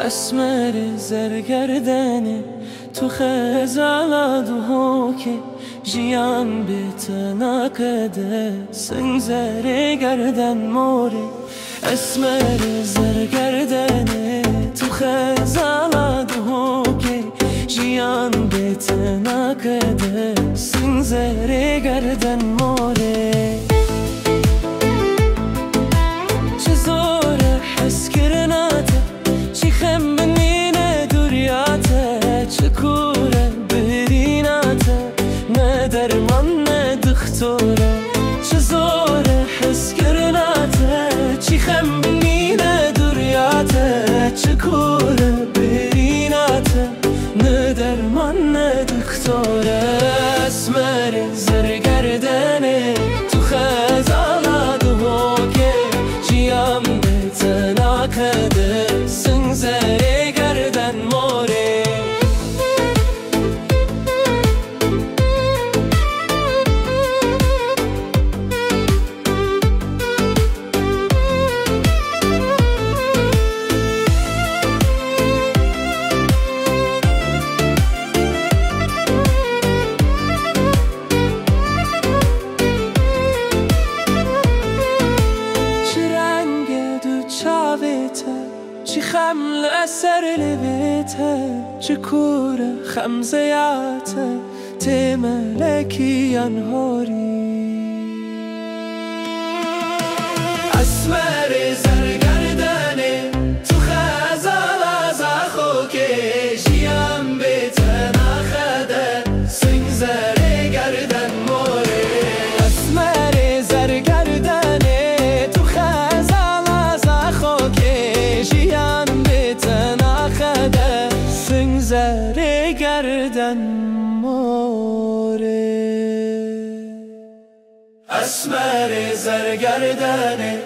اسمر زرگردنه تو خزالات و هوکی جیان بتناقده سنگ زرگردن موری اسمر زرگردنه تو خزالات و هوکی جیان بتناقده سنگ زرگردن موری چه زوره حس کرناته چی خم بنینه دوریاته چه کوره بریناته نه درمان نه دختوره چه زوره حس کرناته چی خم بنینه دوریاته چه کوره بریناته نه درمان نه دختوره اسمر زرگردنه تو خزالات و هوکه جیام بتناقده سنگ زرگردن موره چی خمل اثر لبیته چی کوره خمزیاته تی ملکی انهاری اسمر زرگردنه تو خزال از خوکه جیم بتناخده سنگ زرگردن موره اسمر زرگردنه تو خزال از خوکه جیم بتناخده سنگ زرگردن موره اسمر زرگردنه